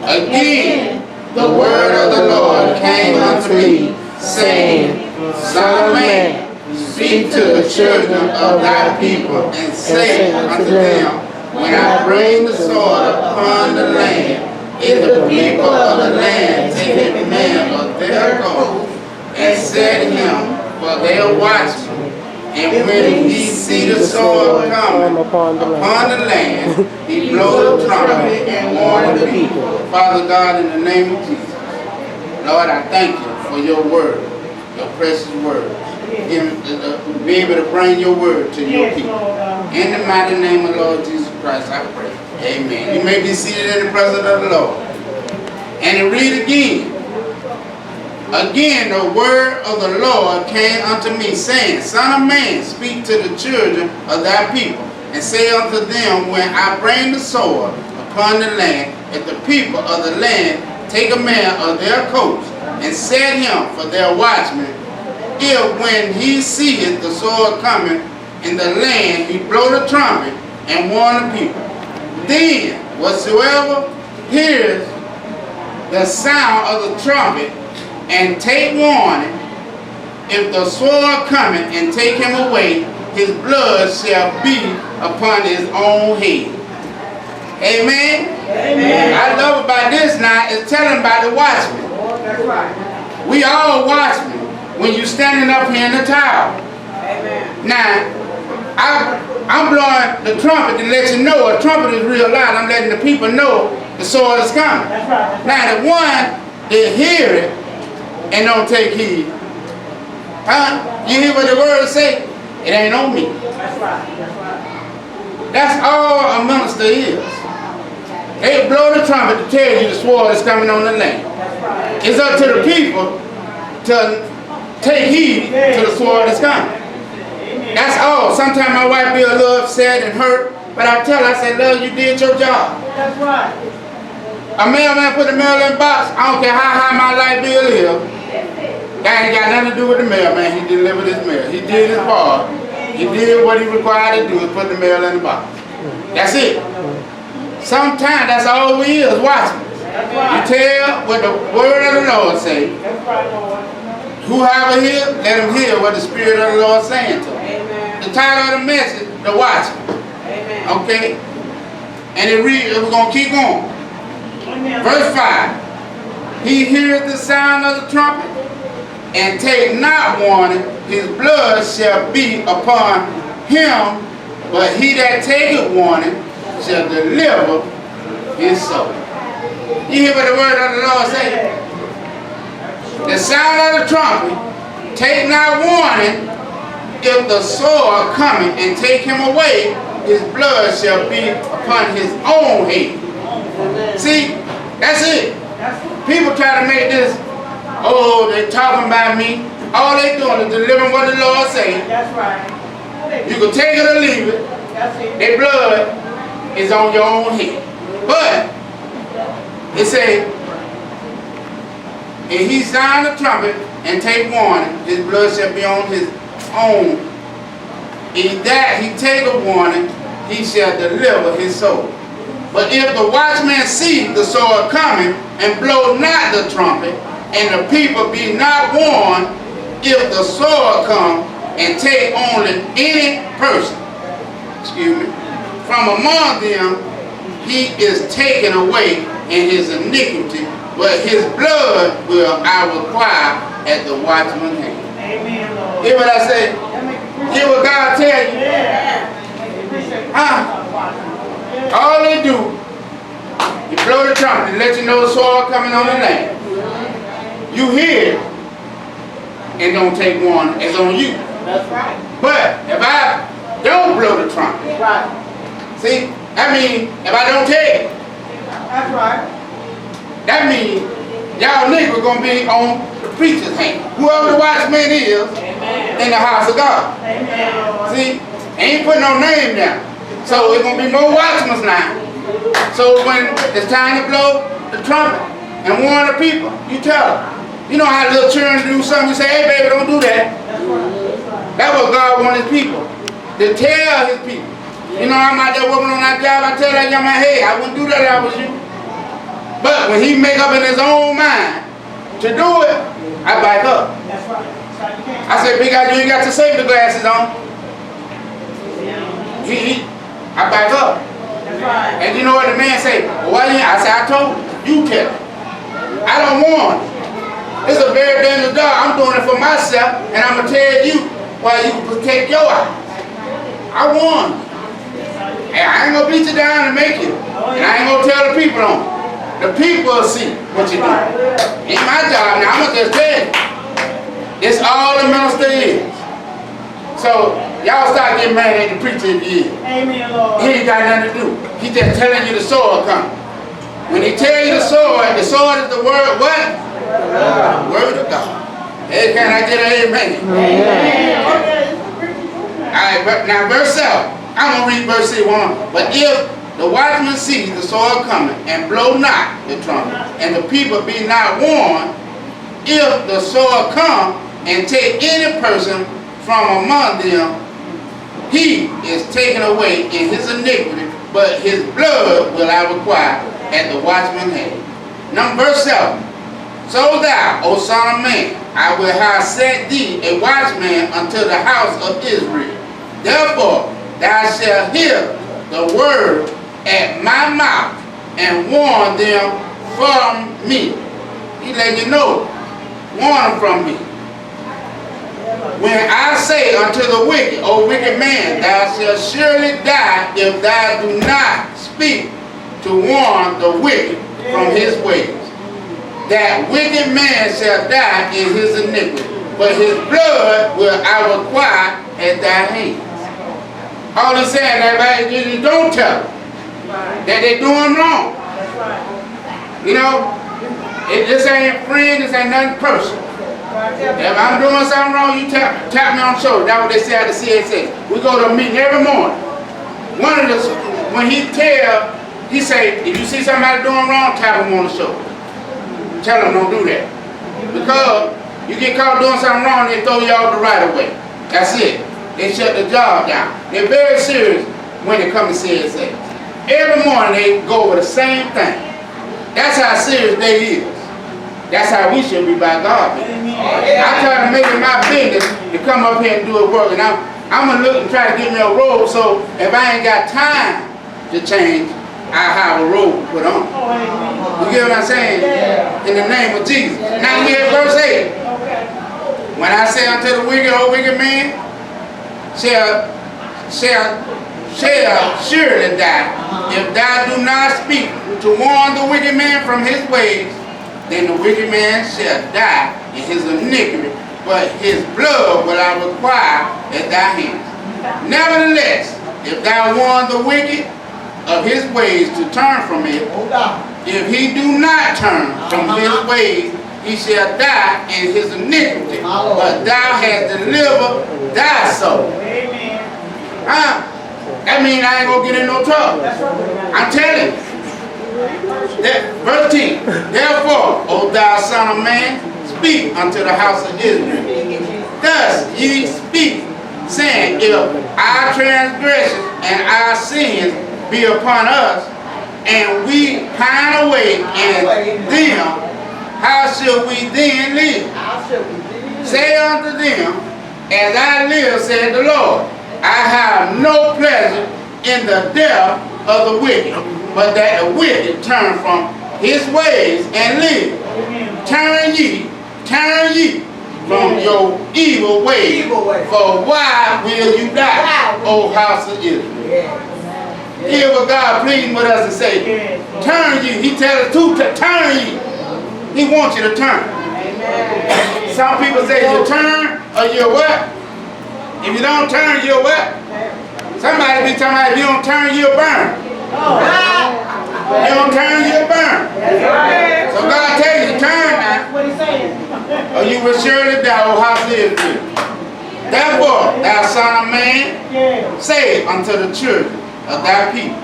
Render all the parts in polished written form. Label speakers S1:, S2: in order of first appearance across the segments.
S1: Again, the word of the Lord came unto me, saying, Son of man, speak to the children of thy people, and say unto them, when I bring the sword upon the land, if the people of the land take a man of their coast, and set him for their watchman, and when he see the sword coming upon the land, he blow the trumpet and warn the people. Father God, in the name of Jesus, Lord, I thank you for your word, your precious word. Be able to bring your word to your people. In the mighty name of Lord Jesus Christ, I pray. Amen. You may be seated in the presence of the Lord. And to read again. Again, the word of the Lord came unto me, saying, Son of man, speak to the children of thy people, and say unto them, when I bring the sword upon the land, if the people of the land take a man of their coast, and set him for their watchman, if when he seeth the sword coming in the land, he blow the trumpet and warn the people, then whatsoever hears the sound of the trumpet and take warning, if the sword cometh and take him away, his blood shall be upon his own head. Amen? Amen. I love about this now is telling about the watchman. That's right. We all watchmen when you standing up here in the tower. Amen. Now, I'm blowing the trumpet to let you know. A trumpet is real loud. I'm letting the people know the sword is coming. That's right. Now, the one that hear it and don't take heed. Huh? You hear what the word say? It ain't on me. That's right. That's right. That's all a minister is. They blow the trumpet to tell you the sword is coming on the land. That's right. It's up to the people to take heed to the sword that's coming. That's all. Sometimes my wife be a little upset and hurt, but I tell her, I say, love, you did your job. That's right. A mailman put the mail in the box. I don't care how high my light bill is. That ain't got nothing to do with the mailman. He delivered his mail. He did his part. He did what he required to do, is put the mail in the box. That's it. Sometimes that's all we is, watchmen. You tell what the word of the Lord say. Whoever hear, let him hear what the Spirit of the Lord is saying to him. The title of the message, the watchman. Okay? And it reads, we're going to keep going. Verse 5. He hears the sound of the trumpet, and take not warning, his blood shall be upon him, but he that taketh warning shall deliver his soul. You hear what the word of the Lord says? The sound of the trumpet, take not warning, if the sword cometh and take him away, his blood shall be upon his own head. See, that's it. People try to make this, oh, they talking about me. All they doing is delivering what the Lord says. That's right. You can take it or leave it. Their blood is on your own head. But it says, if he sound the trumpet and take warning, his blood shall be on his own. In that he take a warning, he shall deliver his soul. But if the watchman see the sword coming and blow not the trumpet, and the people be not warned, if the sword come and take only any person, from among them, he is taken away in his iniquity, but his blood will I require at the watchman's hand. Amen, Lord. Hear what I say? Hear what God tell you? Huh? All they do, you blow the trumpet and let you know the sword coming on the land. You hear it and don't take warning, it's on you. That's right. But if I don't blow the trumpet, right. See, that means if I don't take it, that's right. That means y'all niggas gonna be on the preacher's hand. Whoever the watchman is, amen, in the house of God. Amen. See, ain't putting no name down. So it's gonna be more watchmen now. So when it's time to blow the trumpet and warn the people, you tell them. You know how little children do something, you say, hey baby, don't do that. That's what God wants his people, to tell his people. You know, I'm out there working on that job, I tell that young man, hey, I wouldn't do that if I was you. But when he make up in his own mind to do it, I back up.
S2: That's right.
S1: I said, big guy, you ain't got your safety glasses on. I back up.
S2: That's right.
S1: And you know what the man say? Well, why you? I said, I told you. You tell him. I don't want it. It's a very dangerous job. I'm doing it for myself, and I'm gonna tell you why you can protect your eyes. I won. And I ain't gonna beat you down and make you. And I ain't gonna tell the people on. The people will see what you do. Ain't my job now. I'm gonna just tell you. It's all the minister is. So y'all start getting mad at the preacher if you is.
S2: Amen, Lord.
S1: He ain't got nothing to do. He just telling you the sword coming. When he tell you the sword is the word what? The word of God. Hey, can I get an amen?
S2: Amen.
S1: Alright, but now verse 7. I'm going to read verse 1. But if the watchman sees the sword coming and blow not the trumpet, and the people be not warned, if the sword come and take any person from among them, he is taken away in his iniquity, but his blood will I require at the watchman's hand. Now verse 7. So thou, O son of man, I will have set thee a watchman unto the house of Israel. Therefore thou shalt hear the word at my mouth and warn them from me. He let you know. Warn them from me. When I say unto the wicked, O wicked man, thou shalt surely die if thou do not speak to warn the wicked from his ways. That wicked man shall die in his iniquity, but his blood will I require at thy hands. All he's saying that you don't tell them that they're doing wrong. You know, this ain't friend, this ain't nothing personal. If I'm doing something wrong, you tap me on the shoulder. That's what they say at the CSA. We go to a meeting every morning. One of the, when he say, if you see somebody doing wrong, tap him on the shoulder. Tell them don't do that. Because you get caught doing something wrong, they throw you out the right of way. That's it. They shut the job down. They're very serious when it comes to CSA. Every morning they go over the same thing. That's how serious they is. That's how we should be by God. I try to make it my business to come up here and do a work. And I'm going to look and try to get me a robe, so if I ain't got time to change, I have a robe to put on. You get what I'm saying? In the name of Jesus. Now here verse 8. When I say unto the wicked, O wicked man, shall surely die, if thou do not speak to warn the wicked man from his ways, then the wicked man shall die in his iniquity, but his blood will I require at thy hands. Nevertheless, if thou warn the wicked of his ways to turn from it, if he do not turn from his ways, he shall die in his iniquity, but thou hast delivered thy soul. That means I ain't gonna get in no trouble. I'm telling you. Verse 10. Therefore, O thou son of man, speak unto the house of Israel. Thus ye speak, saying, if our transgressions and our sins be upon us, and we pine away in them, how shall we then live? Say unto them, as I live, said the Lord, I have no pleasure in the death of the wicked, but that the wicked turn from his ways and live. Turn ye from your evil ways, for why will you die, O house of Israel? Hear what God pleading with us and say, turn ye. He tells us to turn ye. He wants you to turn. Some people say you turn or you're what? If you don't turn, you're what? Somebody be talking about if you don't turn, you'll burn. You don't turn, you'll burn. So God tells you to turn now, or you will surely die, O house of Israel. Therefore, thou son of man, say unto the children of thy people,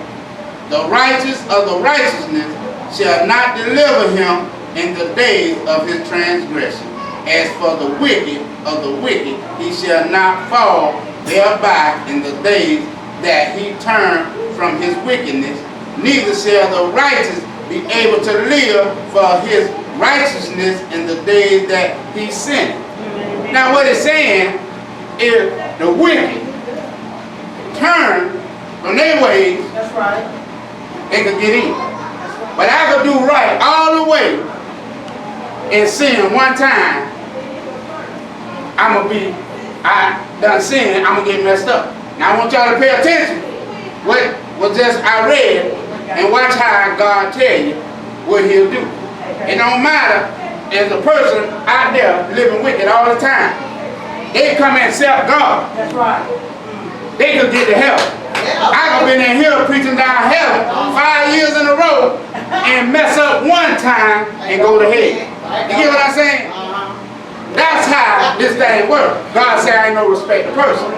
S1: the righteous of the righteousness shall not deliver him in the days of his transgression. As for the wicked of the wicked, he shall not fall thereby in the days that he turned from his wickedness, neither shall the righteous be able to live for his righteousness in the days that he sinned. Now what it's saying is the wicked turn from their ways,
S2: That's right.
S1: they could get in. But I could do right all the way and sin one time, I done sin, I'm gonna get messed up. Now I want y'all to pay attention what was just I read and watch how God tell you what he'll do. It don't matter if a person out there living wicked all the time. They come and accept God.
S2: That's right.
S1: They could get to heaven. I could been in here preaching down heaven 5 years in a row and mess up one time and go to hell. You get what I'm saying? That's how this thing works. God said I ain't no respect the person.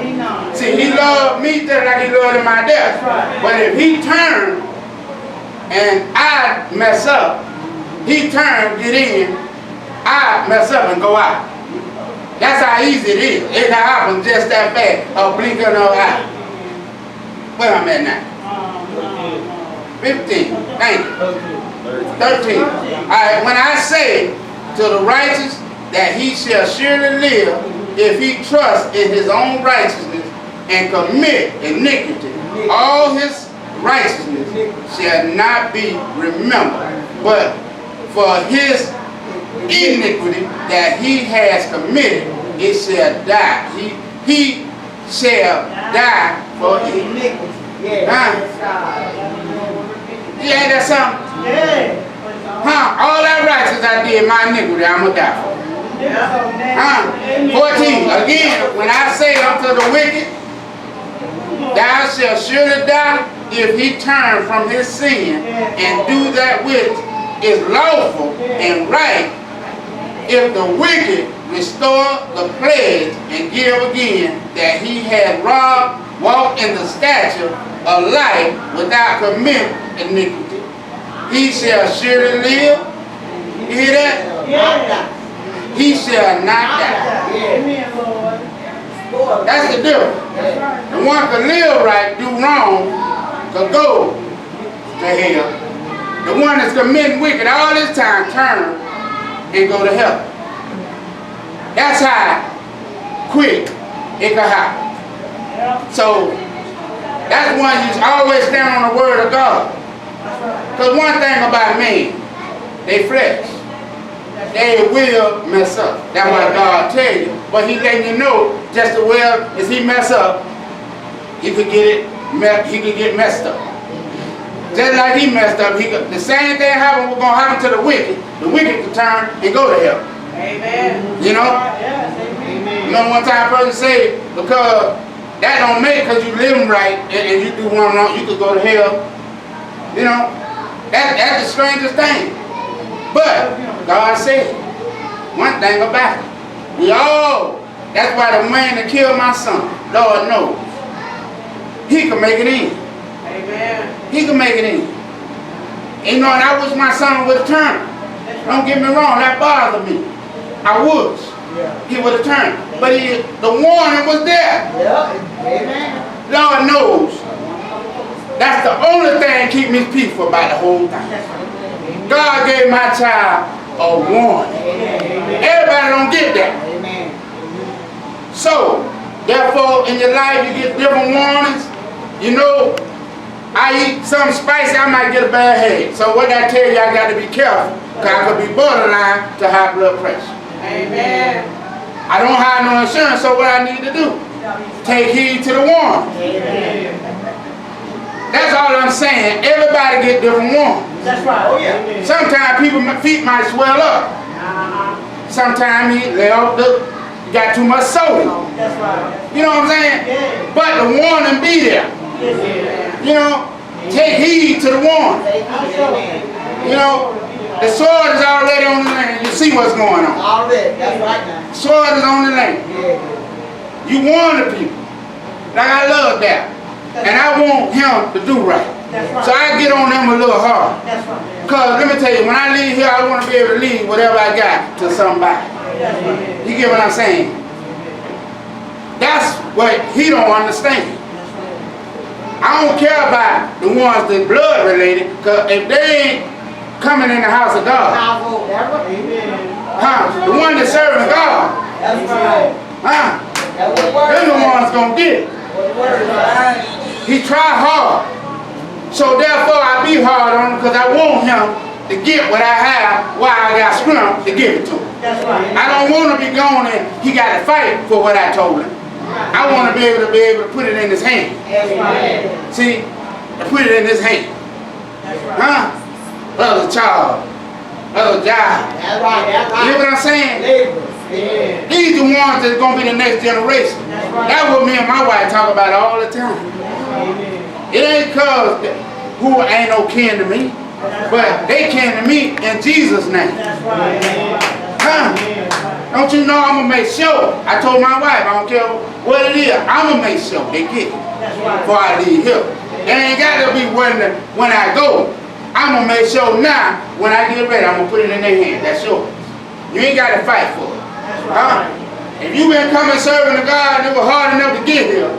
S1: See, he loved me just like he loved in my death. But if he turned and I mess up, he turned, get in, I mess up and go out. That's how easy it is. It can happen just that fast. A blink of an eye. Where I'm at now? 15. Thank you. 13. All right, when I say to the righteous that he shall surely live if he trusts in his own righteousness and commit iniquity, all his righteousness shall not be remembered, but for his iniquity that he has committed, it shall die. He shall die for iniquity. Yeah, that's something. All that righteousness I did, my iniquity, I'm gonna die for. 14. Again, when I say unto the wicked, thou shalt surely die if he turn from his sin and do that which is lawful and right, if the wicked restore the pledge and give again that he had robbed, walk in the stature of life without committing iniquity, he shall surely live. You hear that? He shall not die.
S2: Amen, Lord.
S1: That's the difference. The one can live right, do wrong, can go to hell. The one that's committing wicked all this time, turn and go to hell. That's how quick it can happen. So that's why you always stand on the word of God. Because one thing about men, they flesh. They will mess up. That's why God tell you. But he letting you know just as well as he mess up, he could get messed up. Just like he messed up, the same thing was gonna happen to the wicked. The wicked could turn and go to hell.
S2: Amen.
S1: You know?
S2: Yes, amen.
S1: You know, one time a person say, because that don't make because you living right and you do one wrong, you could go to hell. You know? That's the strangest thing. But God said one thing about it. That's why the man that killed my son, Lord knows, he can make it in.
S2: Amen.
S1: He can make it in. You know, and I wish my son would have turned. Don't get me wrong, that bothered me. I wish he would have turned. But the warning was there.
S2: Amen.
S1: Lord knows. That's the only thing keep me peaceful about the whole thing. God gave my child a warning. Everybody don't get that. So, therefore, in your life you get different warnings. You know, I eat something spicy, I might get a bad head. So what I tell you, I got to be careful. Because I could be borderline to high blood pressure.
S2: Amen.
S1: I don't have no insurance, so what I need to do? Take heed to the warning.
S2: Amen.
S1: That's all I'm saying. Everybody get different warnings.
S2: That's right. Oh, yeah.
S1: Sometimes people's feet might swell up. Sometimes you got too much soda.
S2: That's right.
S1: You know what I'm saying?
S2: Yeah.
S1: But the warning be there.
S2: Yes.
S1: You know, take heed to the warning. You know, the sword is already on the land. You see what's going on.
S2: Already. That's right now.
S1: The sword is on the land. You warn the people. Like I love that. And I want him to do right. So I get on them a little hard.
S2: That's right.
S1: Because let me tell you, when I leave here, I want to be able to leave whatever I got to somebody. You get what I'm saying? That's what he don't understand. I don't care about the ones that blood related, because if they ain't coming in the house of God. Huh? The one that's serving God.
S2: That's right.
S1: Huh? They're the ones gonna get it. He tried hard. So therefore I be hard on him because I want him to get what I have while I got strength to give it to him.
S2: That's right.
S1: I don't want to be gone and he got to fight for what I told him. I want to be able to put it in his hand.
S2: That's right.
S1: See? To put it in his hand.
S2: That's right.
S1: Huh? Brother Charles. Brother Giles.
S2: That's right. That's right.
S1: You know what I'm saying?
S2: Laborers. Yeah.
S1: These the ones that's going to be the next generation.
S2: That's right.
S1: That's what me and my wife talk about all the time.
S2: Amen.
S1: It ain't cause who ain't no kin to me, but they kin to me in Jesus' name.
S2: That's right.
S1: Huh? Don't you know I'm going to make sure? I told my wife, I don't care what it is, I'm going to make sure they get it
S2: That's right.
S1: before I leave here. It ain't got to be when I go. I'm going to make sure now, when I get ready, I'm going to put it in their hand. That's yours. You ain't got to fight for it.
S2: That's
S1: Huh?
S2: right.
S1: If you been coming serving the God and it was hard enough to get here,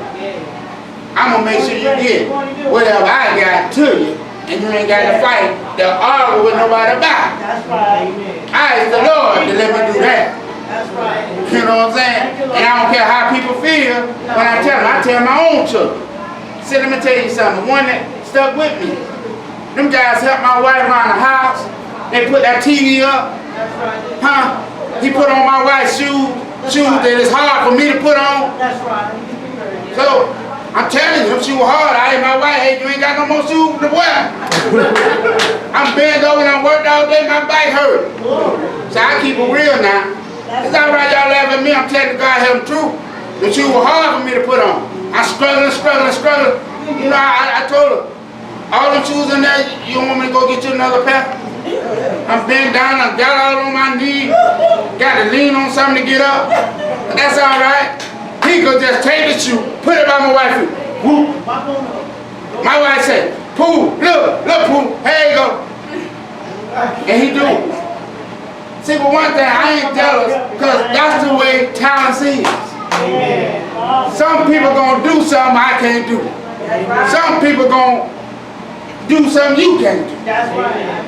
S1: I'm going to make sure you get whatever I got to you, and you ain't got to fight to argue with nobody about it.
S2: That's right. Amen.
S1: I ask the Lord to let me do that.
S2: That's right.
S1: You know what I'm saying? And I don't care how people feel when I tell them. I tell my own children. See, let me tell you something. The one that stuck with me, them guys helped my wife around the house. They put that TV up.
S2: That's right.
S1: Huh? He put on my wife's shoes that it's hard for me to put on.
S2: That's right.
S1: So, I'm telling you, if she was hard, I ain't my wife, hey, you ain't got no more shoes to wear. I'm bent over and I worked all day, my back hurt. So I keep it real now. It's all right, y'all laugh at me, I'm telling God help the truth. The shoes were hard for me to put on. I struggling. You know, I told her, all them shoes in there, you don't want me to go get you another pair? I'm bent down, I got all on my knees, got to lean on something to get up. But that's all right. He could just take the shoe, put it by my wife's feet. Whoop. My wife said, Poole, look, Poole, here you go. And he do it. See, but one thing, I ain't jealous, because that's the way talent is. Some people gonna do something I can't do. Some people gonna do something you can't do.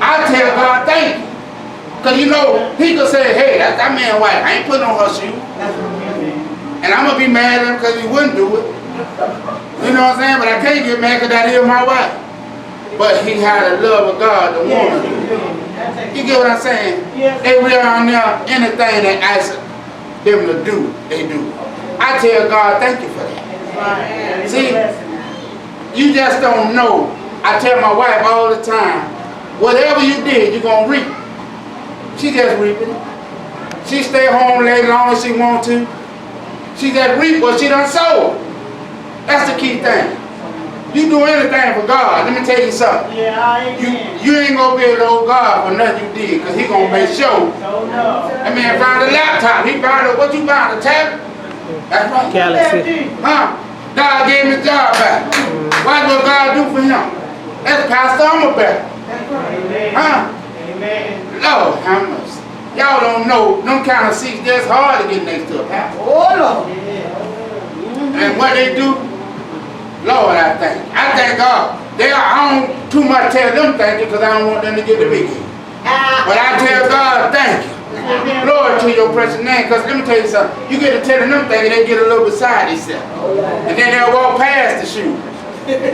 S1: I tell God, thank you. Because you know, he could say, hey, that's that man's wife. I ain't putting on her shoe. And I'm going to be mad at him because he wouldn't do it. You know what I'm saying? But I can't get mad because that is my wife. But he had a love of God to want to do it. You get what I'm saying? They really on there, anything they ask them to do, they do. I tell God, thank you for that. See, you just don't know. I tell my wife all the time, whatever you did, you're going to reap. She just reaping. She stay home late as long as she want to. She just reap what she done sold. That's the key thing. You do anything for God. Let me tell you something. You ain't going to be able to owe God for nothing you did, because he going to make sure. That man found a laptop. He found a, what you found, a tablet? That's right.
S3: Galaxy.
S1: Huh? God gave him his job back. Watch what God do for him. That's Pastor Hummerback. Huh? Lord, how much? Y'all don't know, them kind of seats, that's hard to get next to a pastor. And what they do, Lord, I thank God. I don't too much tell them thank you because I don't want them to get the big head. But I tell God thank you. Lord, to your precious name, because let me tell you something. You get to telling them things, they get a little beside themselves. And then they'll walk past the shoes.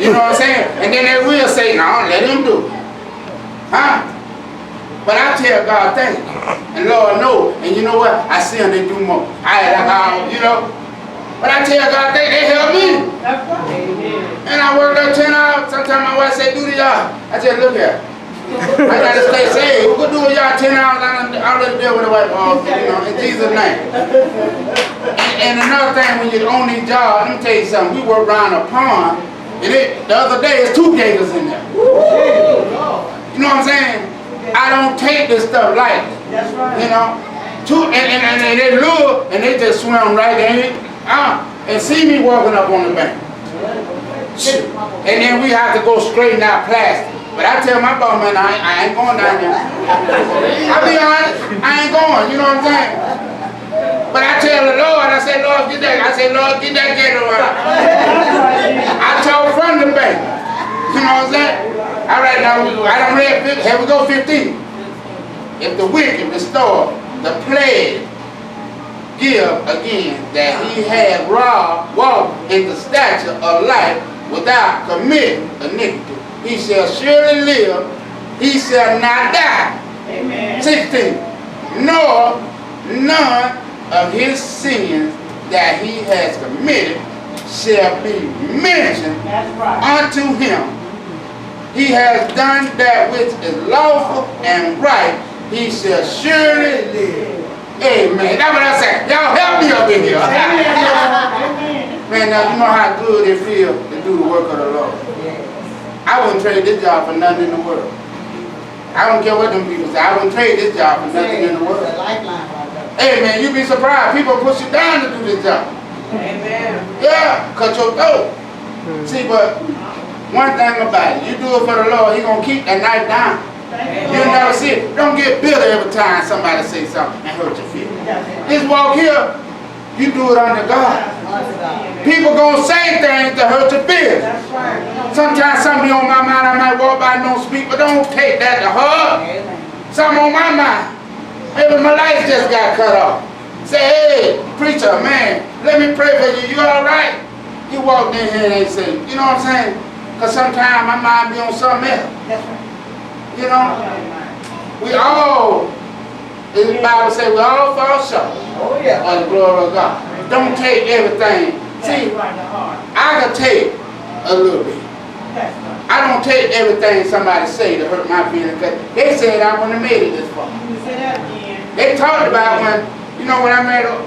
S1: You know what I'm saying? And then they will say, no, let him do it. Huh? But I tell God thank you. And Lord knows. And you know what? I see them, they do more. You know. But I tell God thank you, they help me. And I work up 10 hours. Sometimes my wife say, do the yard. I said, look here. I got to stay saved. Who could do a yard 10 hours? I'll let it deal with the wife, you know, in Jesus' name. And another thing, when you're on these jobs, let me tell you something. We work around a pond. And the other day, there's 2 gators in there. You know what I'm saying? I don't take this stuff lightly. You know? And they lure, and they just swim right in and see me walking up on the bank. And then we have to go straighten out plastic. But I tell my boss, man, I ain't going down there. I'll be honest, I ain't going, you know what I'm saying? But I tell the Lord, I say, Lord, get that gator out. I told from the bank. You know what I'm saying? All right, now I done read 15. Here we go, 15. If the wicked restore the pledge, give again that he had robbed, walked in the stature of life without committing iniquity, he shall surely live, he shall not die.
S2: Amen.
S1: 16. Nor none of his sins that he has committed shall be mentioned
S2: That's right.
S1: unto him. He has done that which is lawful and right, he shall surely live. Amen. That's what I said. Y'all help me up in here.
S2: Amen.
S1: Man, now you know how good it feels to do the work of the Lord. I wouldn't trade this job for nothing in the world. I don't care what them people say. I wouldn't trade this job for nothing in the world. Hey man, you'd be surprised. People push you down to do this job.
S2: Amen.
S1: Yeah, cut your throat. See, but one thing about it, you do it for the Lord, He gonna keep that knife down. You'll never see it. Don't get bitter every time somebody say something and hurt your feelings. This walk here, you do it under God. People gonna say things to hurt your feelings.
S2: That's right.
S1: Sometimes something on my mind, I might walk by and don't speak, but don't take that to heart. Something on my mind. Maybe my life just got cut off. Say, hey, preacher, man, let me pray for you. You all right? You walked in here and they say, you know what I'm saying? Because sometimes my mind be on something else.
S2: That's right.
S1: You know? We all, the Bible says, we all fall short
S2: Oh, yeah.
S1: of the glory of God. Don't take everything. See,
S2: That's right, the heart.
S1: I can take a little bit.
S2: That's right.
S1: I don't take everything somebody say to hurt my feelings. Cause they said I wouldn't have made it this far.
S2: You say that again.
S1: They talked about when, you know, when I met a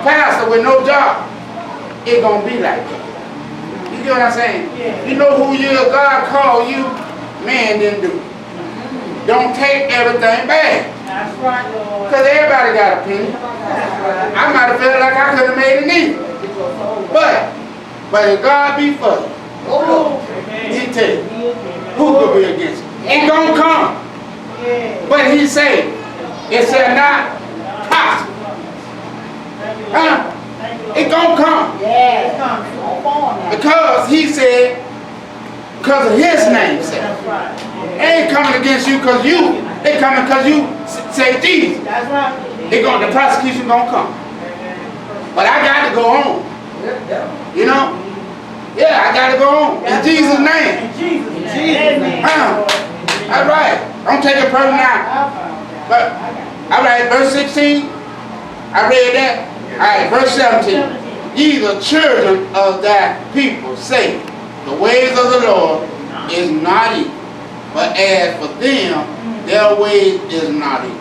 S1: pastor with no job, it gonna be like that. You get what I'm saying?
S2: Yeah.
S1: You know who you is, God called you, man didn't do it. Don't take everything bad.
S2: That's right, Lord.
S1: Because everybody got an opinion.
S2: That's right.
S1: I might have felt like I could have made it either. But if God be for you, He tell you, who could be against you? It gonna come.
S2: Yeah.
S1: But He said, it shall not prosper. Huh? It gonna come.
S2: Yeah, it's coming. It's on.
S1: Because He said, because of His name said.
S2: That's right.
S1: It ain't coming against you because you. They coming because you say Jesus.
S2: That's right.
S1: The prosecution gonna come. But I got to go on. You know? Yeah, I got to go on. In Jesus' name.
S2: In Jesus' name.
S1: All right. Don't take it personal now. But, all right, verse 16. I read that. All right, verse 17. Ye the children of that people say, the ways of the Lord is not evil. But as for them, their ways is not evil.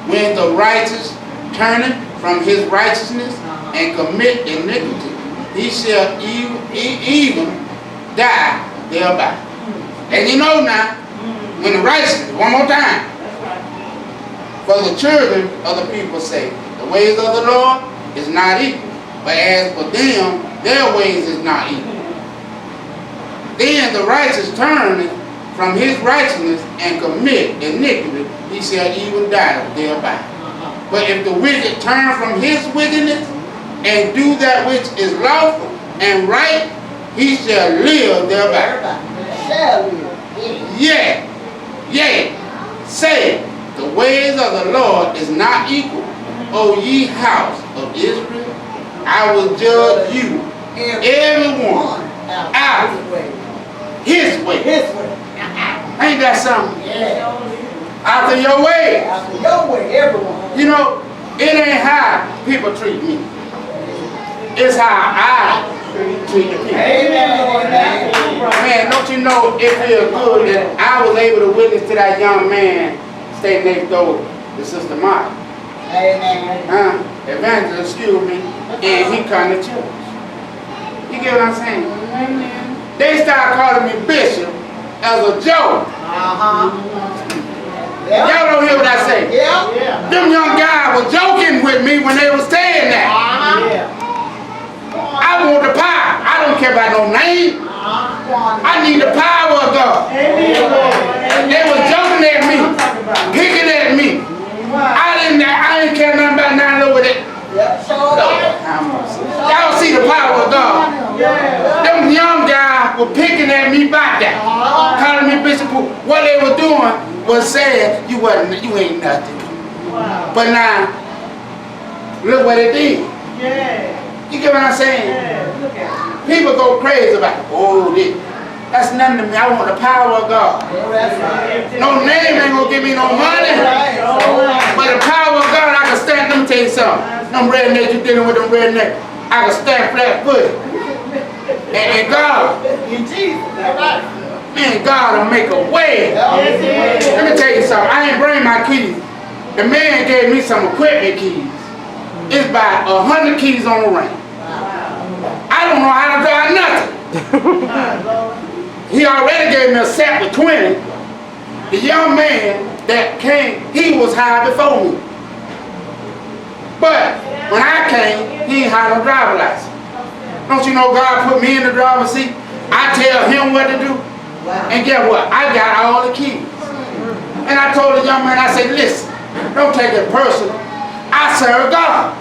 S1: When the righteous turneth from his righteousness and commit iniquity, he shall even die thereby. And you know now, when the righteous, one more time, for the children of the people say, the ways of the Lord is not evil. But as for them, their ways is not evil. Then the righteous turneth from his righteousness and commit iniquity, he shall even die thereby. But if the wicked turn from his wickedness and do that which is lawful and right, he shall live thereby. Yea, say, the ways of the Lord is not equal. O ye house of Israel, I will judge you, everyone, out his way. Ain't that something? After your way.
S2: Everyone.
S1: You know, it ain't how people treat me. It's how I treat the people.
S2: Amen, Lord.
S1: Man, don't you know it feels good that I was able to witness to that young man stay next door to Sister Martha.
S2: Amen.
S1: Evangelist, excuse me, and he come to church. You get what I'm saying?
S2: Amen.
S1: They started calling me Bishop as a joke. Y'all don't hear what I say.
S2: Yeah.
S1: Them young guys were joking with me when they was saying that.
S2: Yeah.
S1: I want the power. I don't care about no name. I need the power of God.
S2: Amen, Lord.
S1: They were joking at me, picking at me. I didn't care nothing about nothing over there. Y'all see the power of God. Them young guys were picking at me about that. Calling me Bishop Poole. What they were doing was saying, you ain't nothing. But now, look what it did.
S2: Yeah.
S1: You get what I'm saying?
S2: Yeah. Look at it.
S1: People go crazy about, oh, this. That's nothing to me. I want the power of God. No name ain't gonna give me no money. But the power of God, I can stand. Let me tell you something. Them rednecks, you dealing with them rednecks, I can stand flat footed. And God,
S2: In Jesus.
S1: man, God will make a way. Let me tell you something. I ain't bring my keys. The man gave me some equipment keys. It's about 100 keys on the ring. I don't know how to drive nothing. He already gave me a set with 20. The young man that came, he was high before me. But when I came, he ain't had no driver license. Don't you know God put me in the driver's seat? I tell him what to do. And guess what? I got all the keys. And I told the young man, I said, listen, don't take it personal. I serve God.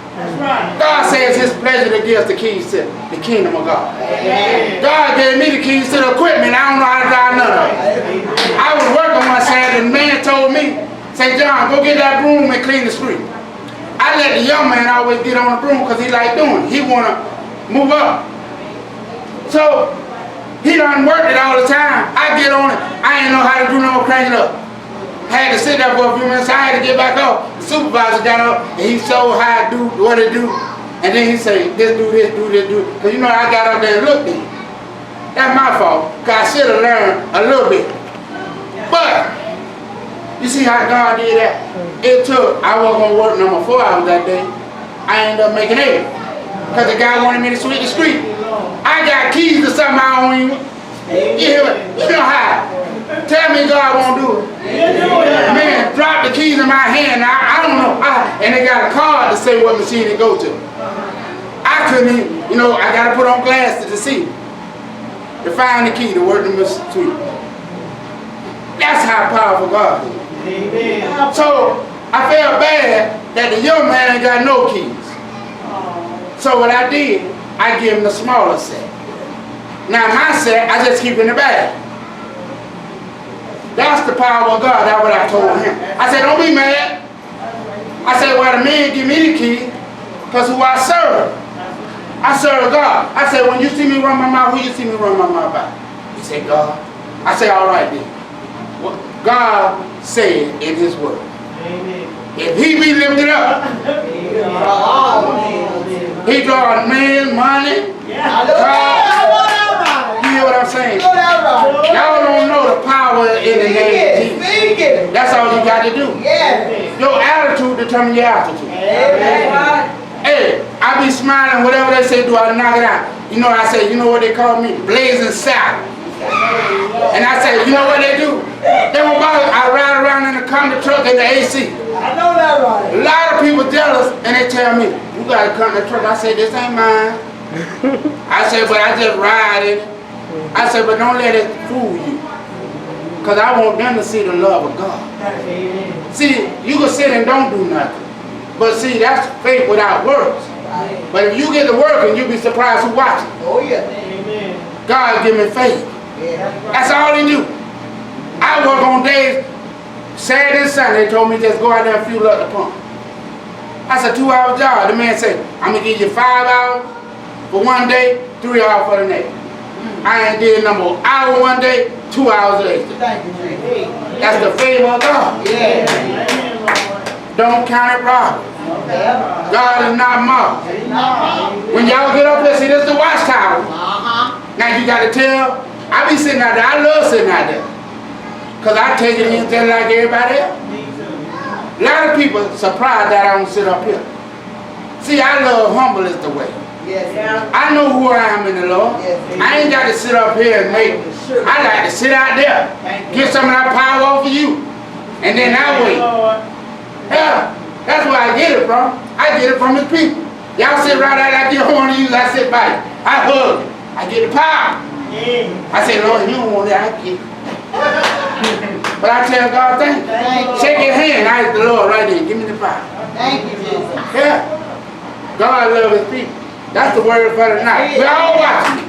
S1: God says his pleasure to give us the keys to the kingdom of God. God gave me the keys to the equipment. I don't know how to drive none of it. I was working one Saturday and the man told me, say, John, go get that broom and clean the street. I let the young man always get on the broom because he like doing it. He want to move up. So he done worked it all the time. I get on it. I ain't know how to do no crank it up. Had to sit there for a few minutes. I had to get back up. The supervisor got up and he showed how to do what to do. And then he said, this, do this, do this, do. Because you know I got up there and looked at him. That's my fault. Because I should have learned a little bit. But you see how God did that? It took, I wasn't going to work number 4 hours that day. I ended up making 8. Because the guy wanted me to sweep the street. I got keys to something I don't even. You know how? Tell me God won't do it. Man, drop the keys in my hand. I don't know. And they got a card to say what machine it go to. I couldn't even, you know, I got to put on glasses to see. To find the key to work the machine. That's how powerful God is. So, I felt bad that the young man ain't got no keys. So what I did, I give him the smaller set. Now my set, I just keep in the bag. That's the power of God. That's what I told him. I said, don't be mad. I said, well, the man give me the key because who I serve. I serve God. I said, when you see me run my mouth, who you see me run my mouth by? He said, God. I said, all right then. Well, God said in his word. If he be lifted up, he draw man, money, God. You hear what I'm saying? Y'all don't know the power in the name of Jesus. That's all you got to do. Your attitude determines your altitude. Hey, I be smiling, whatever they say, do I knock it out. You know, I say, you know what they call me? Blazing saddle. And I say, you know what they do? They won't bother. I ride around in the Compton truck in the AC.
S2: I know that right.
S1: A lot of people jealous and they tell me, you got a Compton truck. I say, this ain't mine. I said, but I just ride in it. I said, but don't let it fool you. Because I want them to see the love of God. See, you can sit and don't do nothing. But see, that's faith without works. But if you get to working, you'll be surprised who watching.
S2: Oh, yeah.
S1: God give me faith. That's all he knew. I work on days, Saturday and Sunday. They told me just go out there and fuel up the pump. That's a 2-hour job. The man said, I'm going to give you 5 hours for one day, 3 hours for the next. I ain't did number hour one day, 2 hours later. That's the favor of God. Don't count it robbery. God is not mocked. When y'all get up there, see, this is the watchtower. Now you got to tell, I be sitting out there, I love sitting out there. Because I take it in just like everybody else. A lot of people surprised that I don't sit up here. See, I love humble is the way. I know who I am in the Lord. I ain't got to sit up here and make, I like to sit out there, get some of that power off of you, and then that way. Yeah, that's where I get it from. I get it from his people. Y'all sit right out like you don't want to use, I sit by you. I hug it. I get the power. I say, Lord, you don't want that, I get it. But I tell God, thank you. Shake your hand, I ask the Lord right there, give me the power.
S2: Thank you, Jesus.
S1: Yeah. God loves his people. That's the word for the night. We're all watching.